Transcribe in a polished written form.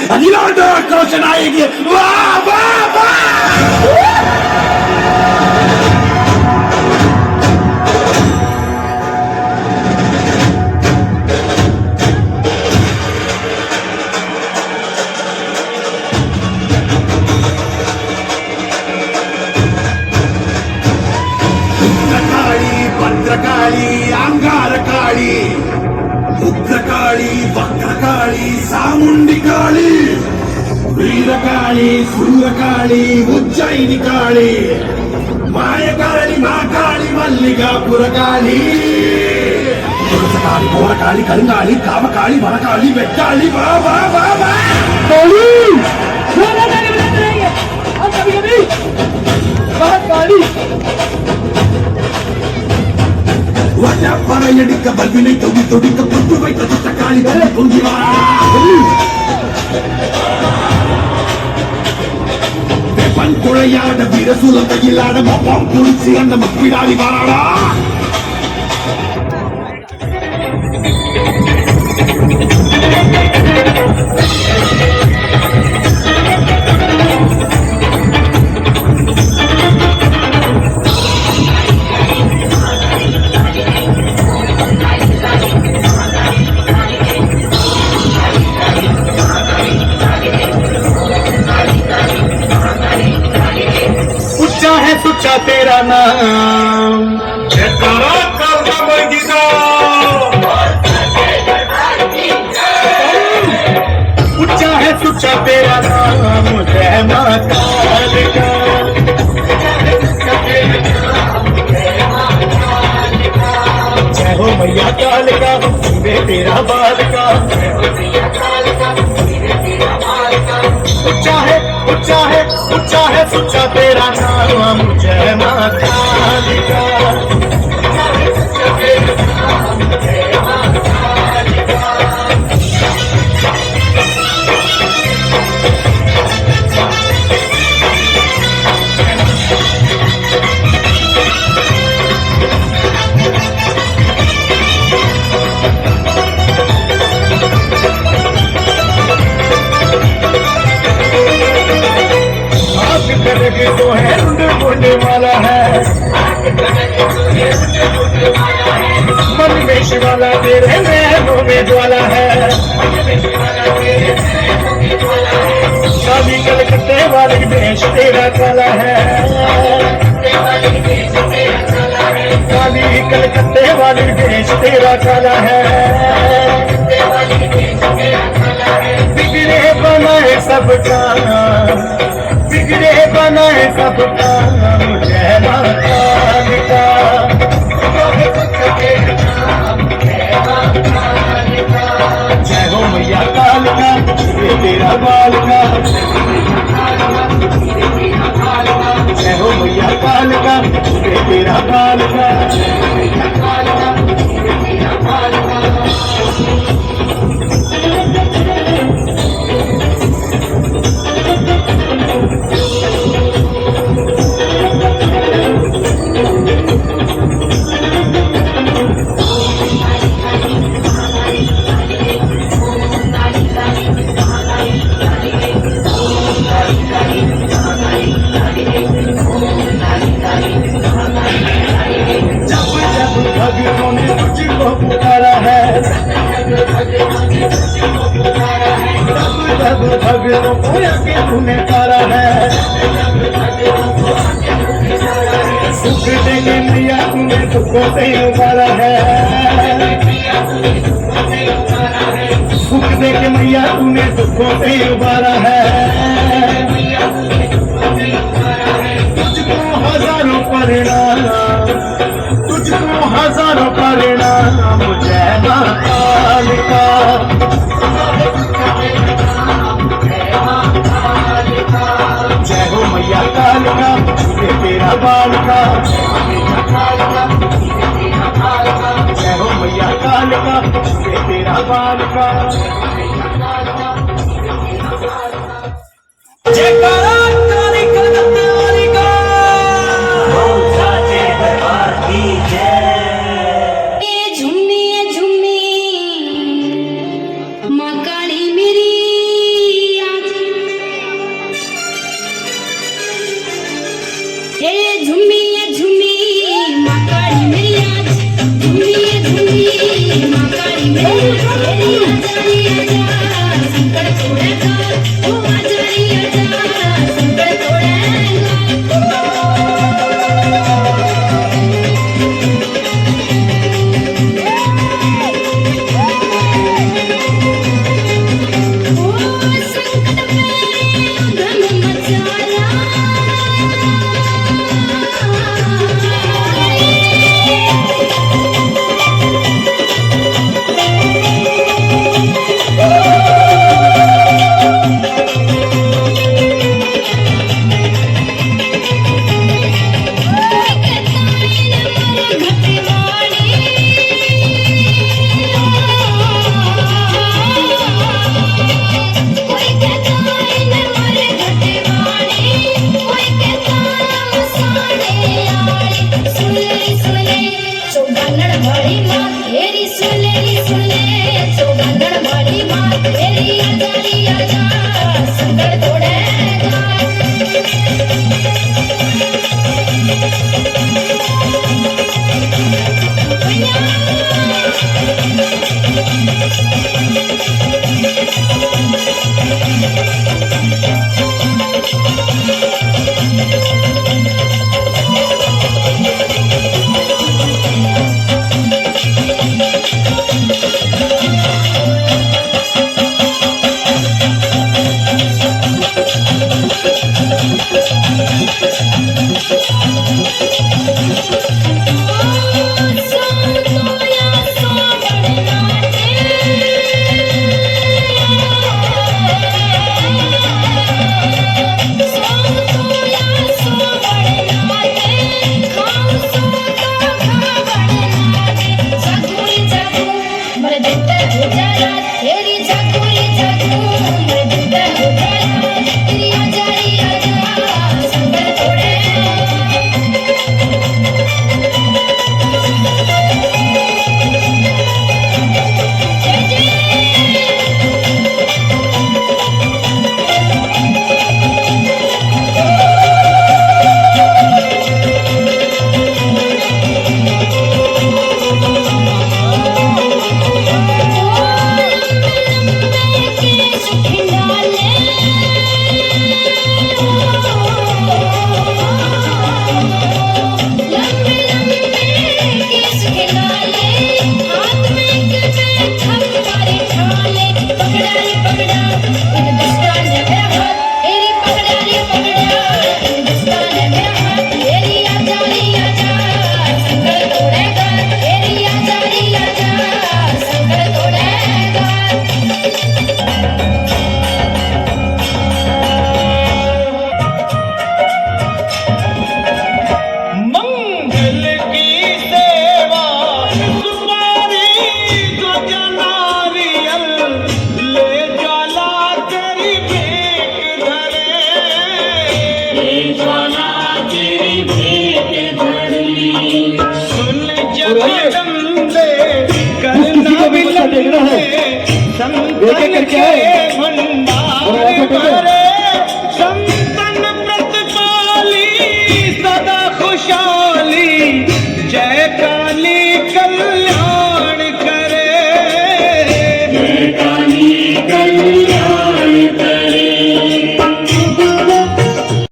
अखिलांड कौशन आएगी वाह वाह वाह भद्रकाळी अंगारकाळी उग्रकाळी वक्रकाळी सामुंडी काळी वीरकाळी सूरकाळी उज्जैनी काळी मायकाळी महाकाळी मल्लिकापुरकाळी काळी घोरकाळी कलिंगाळी कामकाळी वनकाळी वेट्टाळी वा वा वा वा वजा परयडिक बल्विனை தொடி தொடிக்க புத்து வைத்த சுத்தக்காளி பொங்கி வாரா வெப்பன் குழையாட வீரசூலம் கையிலாட மப்பம் குளிச்சு அந்த மப்பிடாடி வாராடா सुचा तेरा नाम जयकारा करना बंदीदा ऊंचा है सुचा तेरा नाम जय माता का जय हो मैया काल का सुबह तेरा बाल का ऊंचा है ऊंचा है ऊंचा है सुचा तेरा नाम जय माता का तो है ढूंढने वाला है मन में शिवाला तेरे नैनों में ज्वाला है शादी कलकत्ते वाली देश तेरा काला है शादी कलकत्ते वाली देश तेरा काला है बिगड़े बनाए सबका बिगड़े बनाए सबका जय माता का जय हो मैया काल का ये तेरा बाल का जय हो मैया काल का ये तेरा बाल का भगवान ने तुझको पुकारा है जब भगवान को आके तूने तारा है सुख देने मैया तूने दुखों से उबारा है सुख देके मैया तूने दुखों से उबारा है तुझको हजारों परिणाम तुझको हजारों परिणाम जय माता का जय हो मैया काल का ये तेरा बाल का जय हो मैया काल का ये तेरा बाल का जयकारा काली कलकत्ते वाली का साचे दरबार की झुम्मी माँ काली मेरी संकट तोडेगा ओ आजारी आजा संकट तोडेगा ओ संकट में धन मचाला बड़ी माँ तेरी सुले चौगंगड़ बड़ी माँ तेरी आजारी आजा संकट